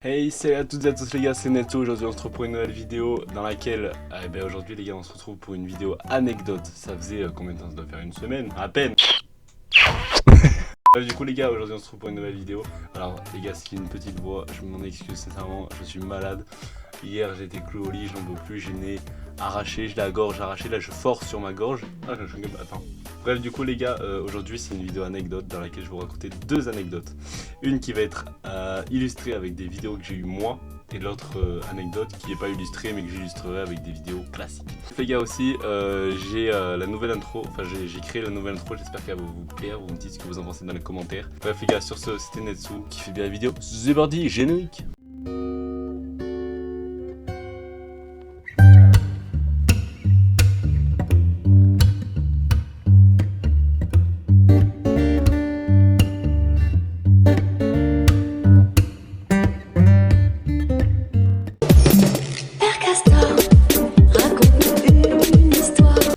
Hey, salut à toutes et à tous les gars, c'est Neto. Aujourd'hui on se retrouve pour une nouvelle vidéo dans laquelle, aujourd'hui les gars on se retrouve pour une vidéo anecdote. Ça faisait combien de temps? Ça doit faire une semaine, à peine. Du coup les gars, aujourd'hui on se retrouve pour une nouvelle vidéo. Alors les gars, c'est une petite voix, je m'en excuse sincèrement, je suis malade. Hier j'ai été cloué au lit, j'en peux plus, j'ai le nez arraché, j'ai la gorge arrachée, là je force sur ma gorge. Ah je suis attends. Bref du coup les gars, aujourd'hui c'est une vidéo anecdote dans laquelle je vais vous raconter deux anecdotes. Une qui va être illustrée avec des vidéos que j'ai eues moi, et l'autre anecdote qui n'est pas illustrée mais que j'illustrerai avec des vidéos classiques. Les gars aussi, j'ai la nouvelle intro, enfin j'ai créé la nouvelle intro, j'espère qu'elle va vous plaire, vous me dites ce que vous en pensez dans les commentaires. Bref les gars, sur ce, c'était Netsu qui fait bien la vidéo, c'est parti, générique.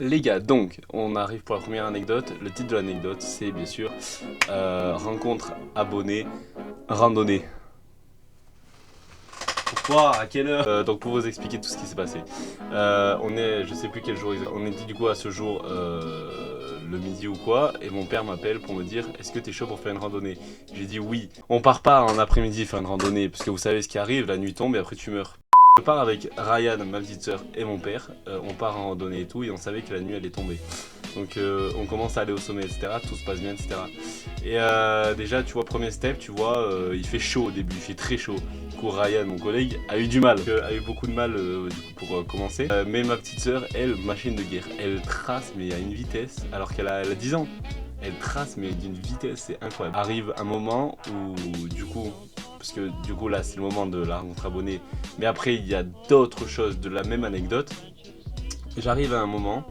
Les gars, donc on arrive pour la première anecdote. Le titre de l'anecdote c'est bien sûr rencontre, abonné, randonnée. Pourquoi? À quelle heure? Donc pour vous expliquer tout ce qui s'est passé, on est, je sais plus quel jour, on était du coup à ce jour le midi ou quoi, et mon père m'appelle pour me dire est-ce que t'es chaud pour faire une randonnée? J'ai dit oui. On part pas en après-midi faire une randonnée parce que vous savez ce qui arrive, la nuit tombe et après tu meurs. Je pars avec Ryan, ma petite soeur et mon père, on part en randonnée et tout, et on savait que la nuit allait tomber. Donc on commence à aller au sommet, etc. Tout se passe bien, etc. Et déjà, tu vois, premier step, tu vois, il fait chaud au début, il fait très chaud. Du coup, Ryan, mon collègue, a eu du mal, a eu beaucoup de mal du coup, pour commencer. Mais ma petite soeur, elle, machine de guerre, elle trace, mais à une vitesse, alors qu'elle a 10 ans. Elle trace, mais d'une vitesse, c'est incroyable. Arrive un moment où, du coup, parce que du coup là c'est le moment de la rencontre abonnée, mais après il y a d'autres choses de la même anecdote. J'arrive à un moment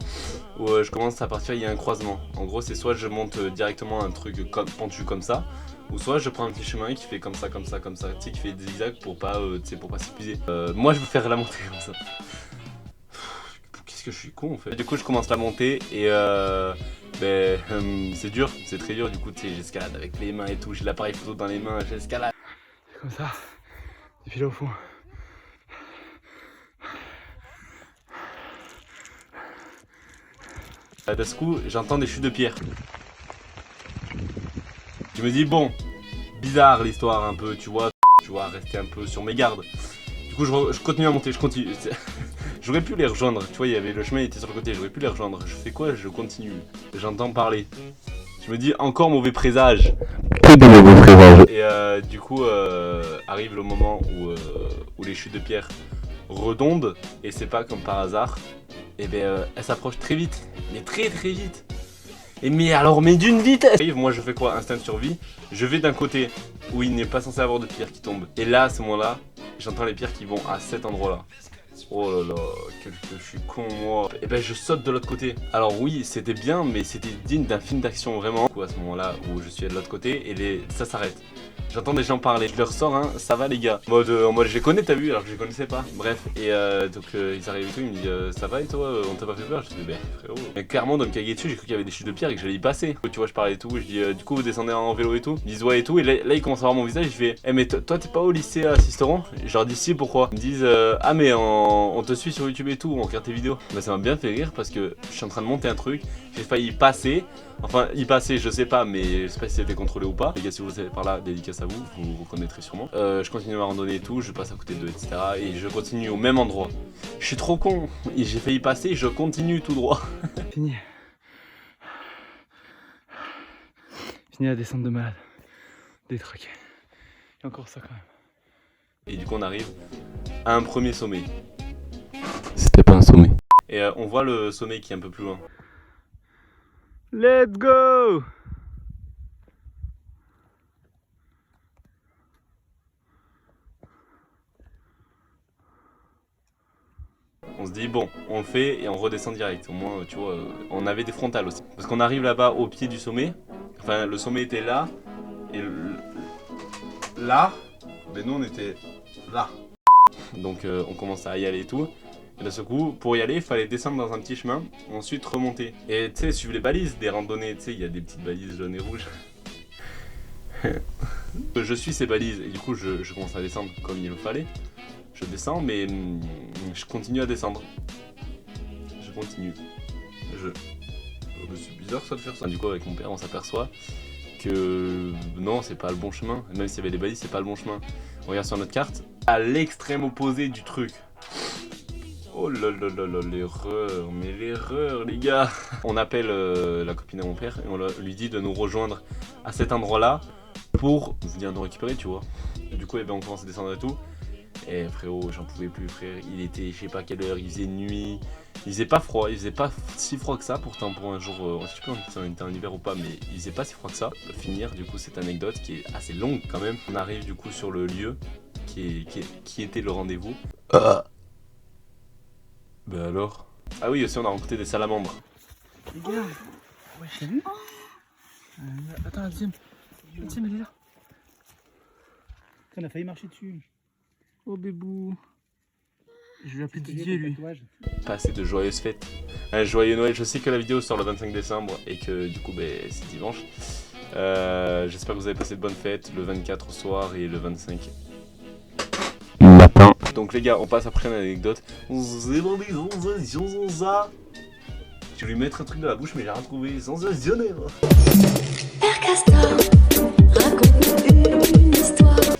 où je commence à partir, il y a un croisement. En gros c'est soit je monte directement un truc pentu comme ça, ou soit je prends un petit chemin qui fait comme ça, tu sais, qui fait des zigzags pour pas, pour pas s'épuiser. Moi je veux faire la montée comme ça. Qu'est-ce que je suis con en fait. Du coup je commence la montée et c'est dur, c'est très dur. Du coup tu sais, j'escalade avec les mains et tout, j'ai l'appareil photo dans les mains, j'escalade. Comme ça, depuis là au fond. D'un coup, j'entends des chutes de pierre. Je me dis bon, bizarre l'histoire un peu, tu vois, rester un peu sur mes gardes. Du coup, je continue à monter, je continue. J'aurais pu les rejoindre, tu vois, il y avait le chemin, il était sur le côté, j'aurais pu les rejoindre. Je fais quoi? Je continue. J'entends parler. Je me dis encore mauvais présage. Que de mauvais présages. Et du coup, arrive le moment où les chutes de pierre redondent, et c'est pas comme par hasard. Et elle s'approche très vite, mais très vite. Et mais d'une vitesse. Moi je fais quoi? Instinct de survie. Je vais d'un côté où il n'est pas censé avoir de pierres qui tombent. Et là, à ce moment-là, j'entends les pierres qui vont à cet endroit-là. Oh là là, quel que je suis con moi. Et je saute de l'autre côté. Alors oui, c'était bien, mais c'était digne d'un film d'action vraiment. Du coup, à ce moment-là où je suis de l'autre côté, et ça s'arrête. J'entends des gens parler, je leur sors hein, ça va les gars. En mode je les connais, t'as vu, alors que je les connaissais pas. Bref, et donc ils arrivent et tout, ils me disent ça va et toi, on t'a pas fait peur? Je dis frérot. Mais clairement dans le caguet dessus, j'ai cru qu'il y avait des chutes de pierre et que j'allais y passer. Tu vois, je parlais et tout, je dis du coup vous descendez en vélo et tout. Ils disent ouais et tout, et là ils commencent à voir mon visage, je fais mais toi t'es pas au lycée à Sisteron? Je leur dis si, pourquoi? Ils me disent ah mais on te suit sur YouTube et tout, on regarde tes vidéos. Bah ça m'a bien fait rire parce que je suis en train de monter un truc, j'ai failli y passer. Enfin, y passer, je sais pas, mais je sais pas si c'était contrôlé ou pas. Les gars, si vous êtes par là, dédicace à vous, vous reconnaîtrez sûrement. Je continue ma randonnée et tout, je passe à côté d'eux, etc. Et je continue au même endroit. Je suis trop con, j'ai failli passer, je continue tout droit. Fini. Fini la descente de malade. Détraqué. Et encore ça quand même. Et du coup, on arrive à un premier sommet. C'était pas un sommet. Et on voit le sommet qui est un peu plus loin. Let's go! On se dit bon, on le fait et on redescend direct. Au moins, tu vois, on avait des frontales aussi. Parce qu'on arrive là-bas au pied du sommet. Enfin, le sommet était là. Et là, mais nous on était là. Donc on commence à y aller et tout. Et de ce coup, pour y aller, il fallait descendre dans un petit chemin, ensuite remonter. Et tu sais, suivre les balises des randonnées, tu sais, il y a des petites balises jaunes et rouges. Je suis ces balises et du coup je commence à descendre comme il le fallait. Je descends mais je continue à descendre. Je continue. C'est bizarre ça de faire ça. Du coup avec mon père on s'aperçoit que non c'est pas le bon chemin. Même s'il y avait des balises c'est pas le bon chemin. On regarde sur notre carte. À l'extrême opposé du truc. Oh là là là là, l'erreur, mais l'erreur les gars. On appelle la copine de mon père et on lui dit de nous rejoindre à cet endroit là pour venir nous récupérer tu vois. Et du coup eh ben, on commence à descendre et tout. Et frérot j'en pouvais plus frère, il était je sais pas quelle heure, il faisait nuit. Il faisait pas froid, il faisait pas si froid que ça pourtant pour un jour, je sais pas si on était en hiver ou pas mais il faisait pas si froid que ça. Pour finir du coup cette anecdote qui est assez longue quand même. On arrive du coup sur le lieu qui était le rendez-vous. Bah alors. Ah oui aussi on a rencontré des salamandres. Regarde. Ouais t'as vu attends la deuxième elle est là. On a failli marcher dessus. Oh bébou. Je vais appeler Didier lui. Passer de joyeuses fêtes. Un joyeux Noël. Je sais que la vidéo sort le 25 décembre et que du coup c'est dimanche. J'espère que vous avez passé de bonnes fêtes le 24 au soir et le 25 matin. Donc les gars, on passe après une anecdote. Je vais lui mettre un truc dans la bouche mais j'ai rien trouvé. Sensationnel.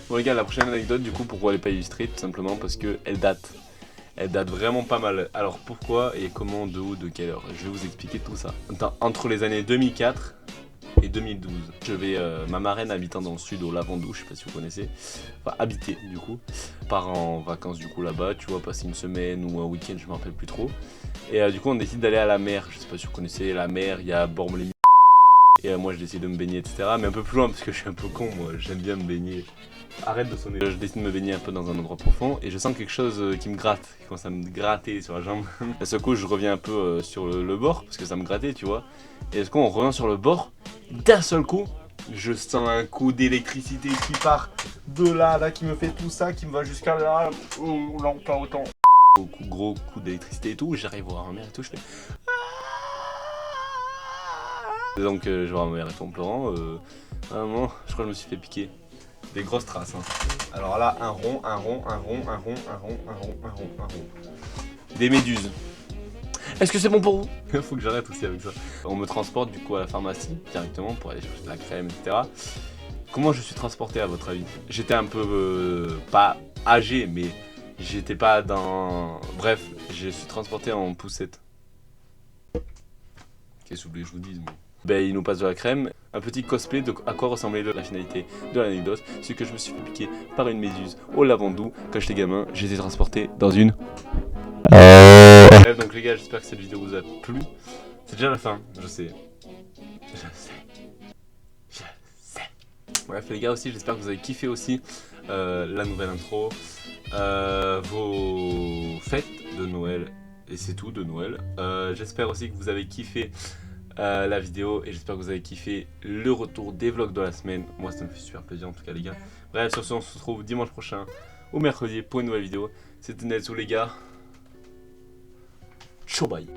Bon les gars, la prochaine anecdote du coup pourquoi elle est pas illustrée tout simplement parce que elle date. Elle date vraiment pas mal. Alors pourquoi et comment, de où, de quelle heure? Je vais vous expliquer tout ça. Entre les années 2004 et 2012. Je vais, ma marraine habitant dans le sud au Lavandou, je sais pas si vous connaissez. Enfin habiter du coup. Part en vacances du coup là-bas, tu vois, passer une semaine ou un week-end, je me rappelle plus trop. Et du coup on décide d'aller à la mer. Je sais pas si vous connaissez la mer, il y a Bormes-les-Mines. Et moi je décide de me baigner etc. Mais un peu plus loin parce que je suis un peu con moi, j'aime bien me baigner. Arrête de sonner. Je décide de me baigner un peu dans un endroit profond et je sens quelque chose qui me gratte, qui commence à me gratter sur la jambe. À ce coup je reviens un peu sur le bord parce que ça me grattait tu vois. Et à ce coup on revient sur le bord, d'un seul coup je sens un coup d'électricité qui part de là, qui me fait tout ça, qui me va jusqu'à là, pas autant. Gros coup d'électricité et tout, j'arrive à voir ma mère et tout, je fais... Donc je vois ma mère et tout en pleurant, vraiment, je crois que je me suis fait piquer. Des grosses traces. Hein. Alors là, un rond. Des méduses. Est-ce que c'est bon pour vous? Faut que j'arrête aussi avec ça. On me transporte du coup à la pharmacie directement pour aller chercher de la crème, etc. Comment je suis transporté à votre avis? J'étais un peu pas âgé, mais j'étais pas dans. Bref, je suis transporté en poussette. Qu'est-ce que vous voulez que je vous dise moi? Ben, il nous passe de la crème, un petit cosplay de à quoi ressemblait la finalité de l'anecdote, c'est que je me suis fait piquer par une méduse au Lavandou. Quand j'étais gamin, j'étais transporté dans une... Bref, donc les gars, j'espère que cette vidéo vous a plu. C'est déjà la fin, je sais. Je sais. Bref les gars aussi, j'espère que vous avez kiffé aussi la nouvelle intro, vos fêtes de Noël, et c'est tout de Noël. J'espère aussi que vous avez kiffé la vidéo et j'espère que vous avez kiffé le retour des vlogs de la semaine. Moi ça me fait super plaisir en tout cas les gars. Bref sur ce on se retrouve dimanche prochain ou mercredi pour une nouvelle vidéo. C'était Nelson les gars. Ciao bye.